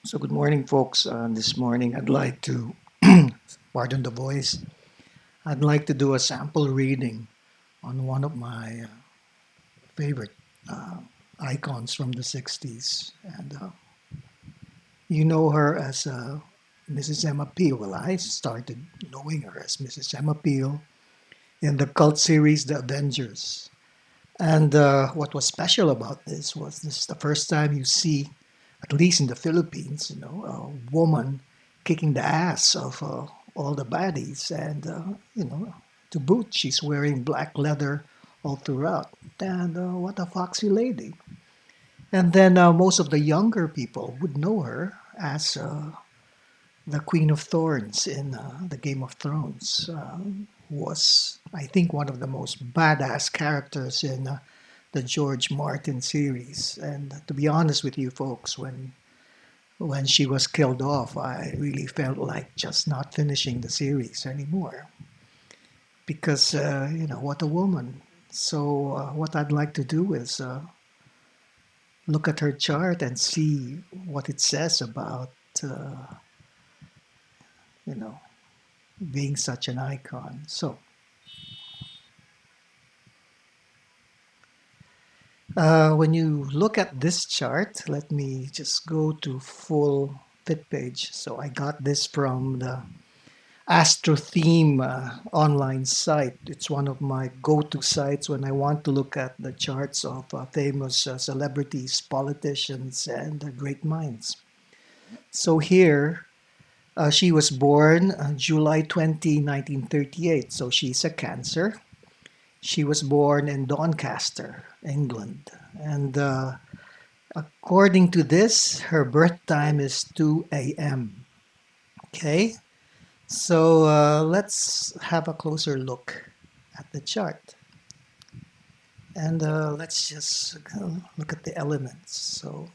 So good morning, folks. This morning I'd like to, pardon the voice, I'd like to do a sample reading on one of my favorite uh, icons from the 60s. And you know her as Mrs. Emma Peel. Well, I started knowing her as Mrs. Emma Peel in the cult series The Avengers. And what was special about this is the first time you see, at least in the Philippines, a woman kicking the ass of all the baddies, and to boot, she's wearing black leather all throughout, and what a foxy lady! And then most of the younger people would know her as the Queen of Thorns in the Game of Thrones. Was I think one of the most badass characters in the George Martin series. And to be honest with you folks, when she was killed off, I really felt like just not finishing the series anymore because what a woman. So what I'd like to do is look at her chart and see what it says about uh, you know being such an icon. So when you look at this chart, let me just go to full fit page. So I got this from the Astro Theme online site. It's one of my go-to sites when I want to look at the charts of famous celebrities, politicians, and great minds. So here, she was born July 20, 1938. So she's a Cancer. She was born in Doncaster, England. And according to this, her birth time is 2 a.m. Okay, so let's have a closer look at the chart. And let's just look at the elements. So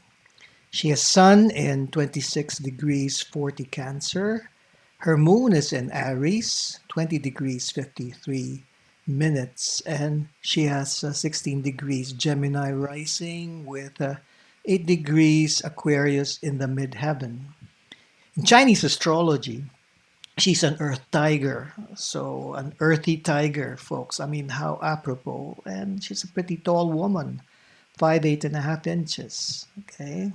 she has Sun in 26 degrees 40 Cancer. Her moon is in Aries, 20 degrees 53 minutes. And she has 16 degrees Gemini rising with 8 degrees Aquarius in the midheaven. In Chinese astrology, she's an earth tiger. So an earthy tiger, folks. I mean, how apropos. And she's a pretty tall woman, 5'8.5 inches. Okay.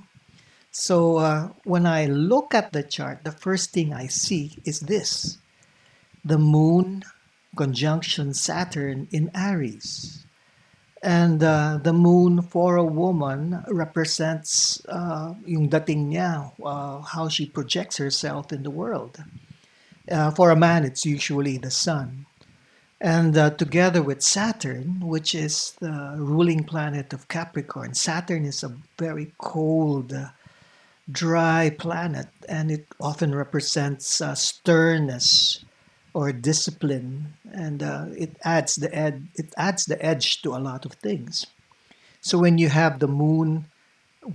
So when I look at the chart, the first thing I see is this: the moon conjunction Saturn in Aries. And the moon for a woman represents yung dating niya, how she projects herself in the world. For a man, it's usually the sun. And together with Saturn, which is the ruling planet of Capricorn, Saturn is a very cold, dry planet, and it often represents sternness or discipline, and it adds the edge to a lot of things. So when you have the moon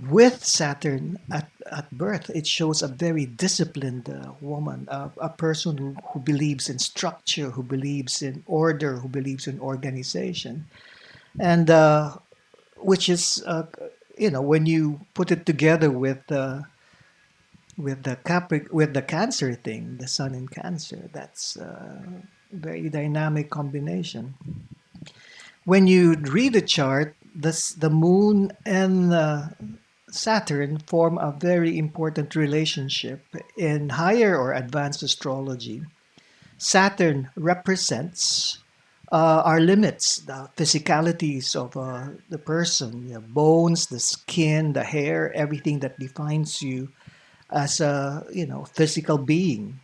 with Saturn at birth, it shows a very disciplined woman, a person who believes in structure, who believes in order, who believes in organization, and which is when you put it together with the Cancer thing, the Sun in Cancer, that's a very dynamic combination. When you read the chart, the Moon and Saturn form a very important relationship in higher or advanced astrology. Saturn represents our limits, the physicalities of the person, the bones, the skin, the hair, everything that defines you as a physical being.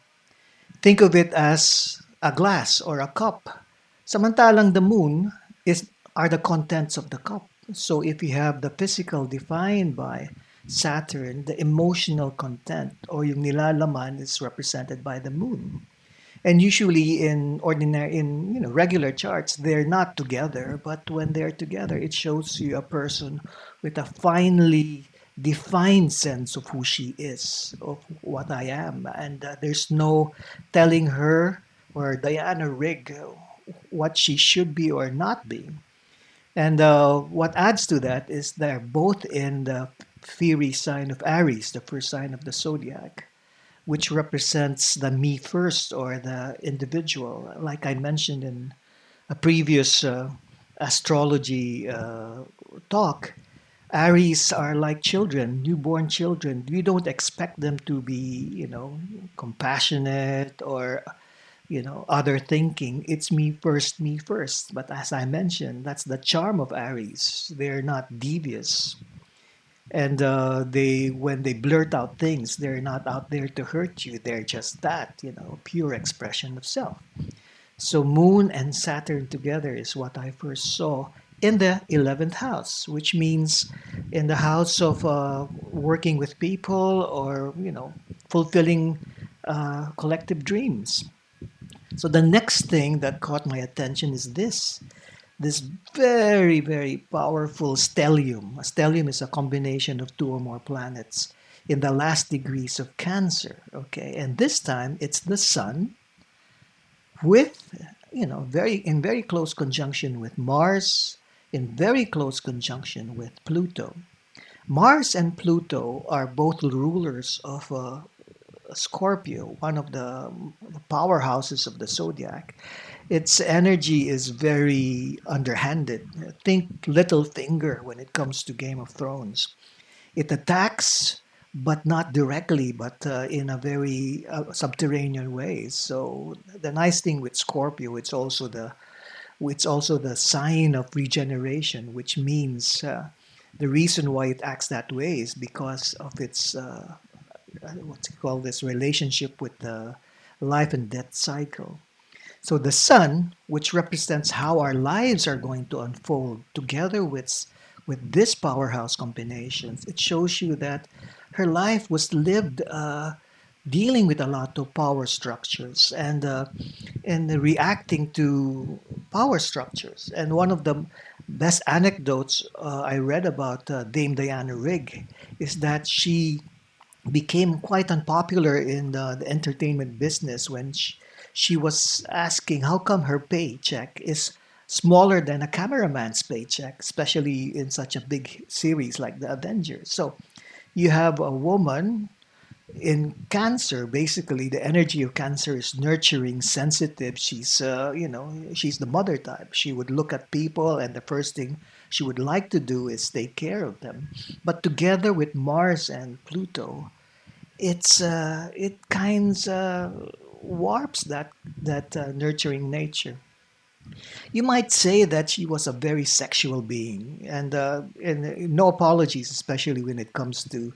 Think of it as a glass or a cup. Samantalang the moon is are the contents of the cup. So if you have the physical defined by Saturn, the emotional content or yung nilalaman is represented by the moon. And usually in regular charts, they're not together, but when they're together, it shows you a person with a finely defined sense of who she is, of what I am. And there's no telling her or Diana Rigg what she should be or not be. And what adds to that is they're both in the fiery sign of Aries, the first sign of the zodiac, which represents the me first or the individual. Like I mentioned in a previous astrology talk, Aries are like children, newborn children. You don't expect them to be, compassionate or, other thinking. It's me first, me first. But as I mentioned, that's the charm of Aries. They're not devious. And when they blurt out things, they're not out there to hurt you. They're just that, pure expression of self. So Moon and Saturn together is what I first saw in the 11th house, which means in the house of working with people or, fulfilling collective dreams. So the next thing that caught my attention is this very, very powerful stellium. A stellium is a combination of two or more planets in the last degrees of Cancer. Okay, and this time it's the Sun with, very close conjunction with Mars, in very close conjunction with Pluto. Mars and Pluto are both rulers of Scorpio, one of the powerhouses of the zodiac. Its energy is very underhanded. Think Littlefinger when it comes to Game of Thrones. It attacks, but not directly, but in a very subterranean way. So the nice thing with Scorpio, it's also the sign of regeneration, which means the reason why it acts that way is because of its what's it called this relationship with the life and death cycle. So the sun, which represents how our lives are going to unfold, together with this powerhouse combinations, it shows you that her life was lived dealing with a lot of power structures and reacting to power structures. And one of the best anecdotes I read about Dame Diana Rigg is that she became quite unpopular in the entertainment business when she was asking how come her paycheck is smaller than a cameraman's paycheck, especially in such a big series like the Avengers. So you have a woman in Cancer. Basically, the energy of Cancer is nurturing, sensitive. She's the mother type. She would look at people, and the first thing she would like to do is take care of them. But together with Mars and Pluto, it kinds warps that nurturing nature. You might say that she was a very sexual being, and no apologies, especially when it comes to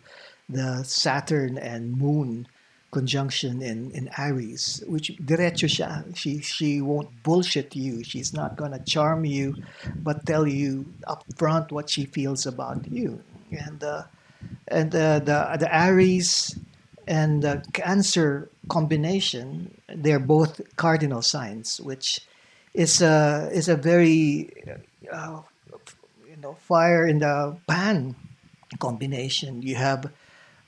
the Saturn and Moon conjunction in Aries, which diretso siya. She won't bullshit you. She's not gonna charm you, but tell you upfront what she feels about you. And the Aries and the Cancer combination, they're both cardinal signs, which is a very uh, fire in the pan combination. You have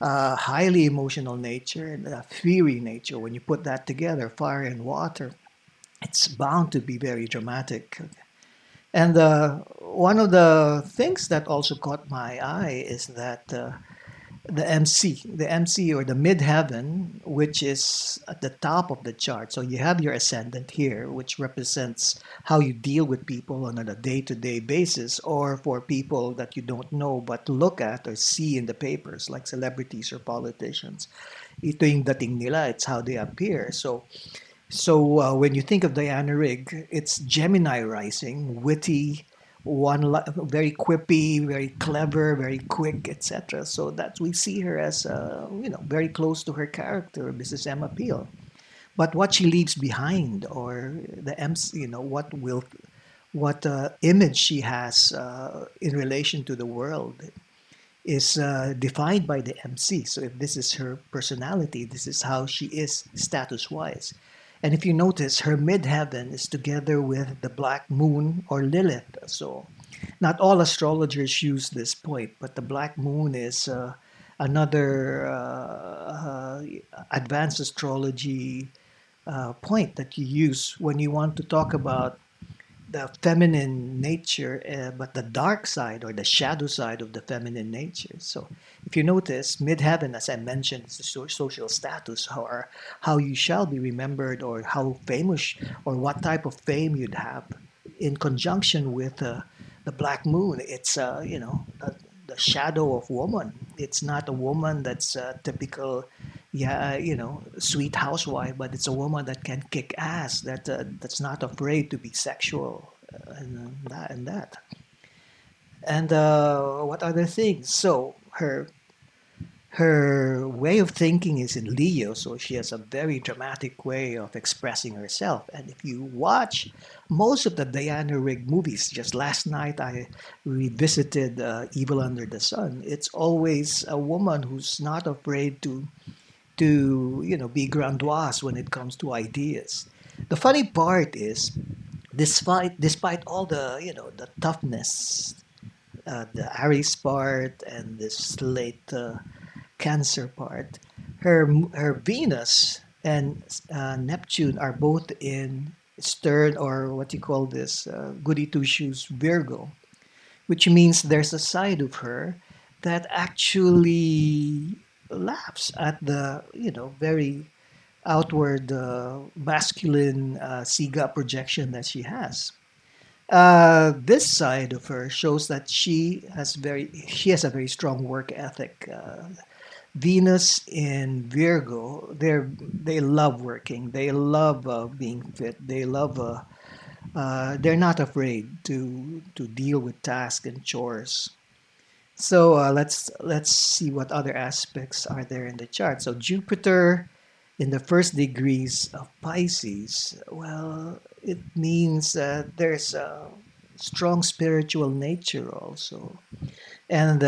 highly emotional nature and a fiery nature. When you put that together, fire and water, it's bound to be very dramatic. And one of the things that also caught my eye is that the MC or the midheaven, which is at the top of the chart. So you have your ascendant here, which represents how you deal with people on a day-to-day basis, or for people that you don't know but look at or see in the papers, like celebrities or politicians. Ito yung dating nila, it's how they appear. So when you think of Diana Rigg, it's Gemini rising, witty, very quippy, very clever, very quick, etc. So that we see her as very close to her character, Mrs. Emma Peel. But what she leaves behind, or the MC, what image she has in relation to the world, is defined by the MC. So if this is her personality, this is how she is status wise. And if you notice, her midheaven is together with the black moon or Lilith. So not all astrologers use this point, but the black moon is another advanced astrology point that you use when you want to talk about the feminine nature, but the dark side or the shadow side of the feminine nature. So, if you notice, midheaven, as I mentioned, is the social status, how you shall be remembered, or how famous, or what type of fame you'd have. In conjunction with the black moon, it's the shadow of woman. It's not a woman that's typical, yeah, sweet housewife, but it's a woman that can kick ass, that's not afraid to be sexual, and that. And what other things? So her way of thinking is in Leo, so she has a very dramatic way of expressing herself. And if you watch most of the Diana Rigg movies, just last night I revisited Evil Under the Sun. It's always a woman who's not afraid to be grandiose when it comes to ideas. The funny part is, despite all the toughness, the Aries part and this late Cancer part, her Venus and Neptune are both in stern, or what you call this, goody two shoes Virgo, which means there's a side of her that actually laughs at the very outward masculine Siga projection that she has. This side of her shows that she has a very strong work ethic. Venus in Virgo, they love working. They love being fit. They're not afraid to deal with tasks and chores. So let's see what other aspects are there in the chart. So Jupiter in the first degrees of Pisces. Well, it means that there's a strong spiritual nature also. And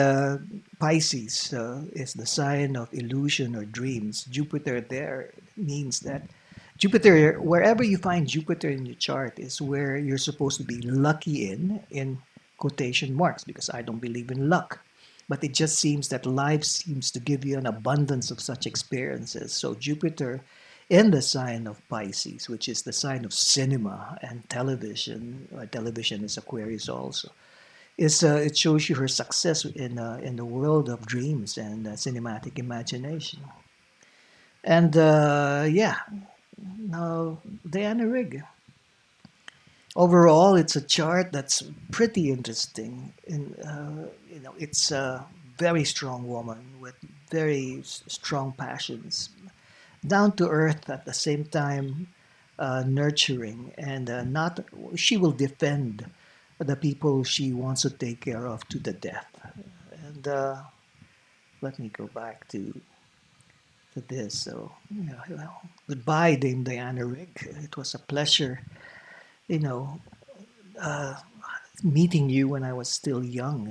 Pisces is the sign of illusion or dreams. Jupiter there means that Jupiter, wherever you find Jupiter in your chart, is where you're supposed to be lucky in quotation marks, because I don't believe in luck. But it just seems that life seems to give you an abundance of such experiences. So Jupiter in the sign of Pisces, which is the sign of cinema and television, television is Aquarius also, it shows you her success in the world of dreams and cinematic imagination. And yeah, now Diana Rigg. Overall, it's a chart that's pretty interesting. It's a very strong woman with very strong passions, down to earth at the same time, nurturing, and not. She will defend the people she wants to take care of to the death. And let me go back to this. So, yeah, well, goodbye, Dame Diana Rigg. It was a pleasure, you know, uh, meeting you when I was still young,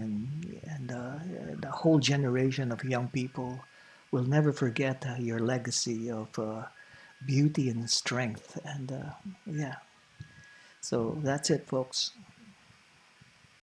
and the whole generation of young people will never forget your legacy of beauty and strength. And yeah, so that's it, folks.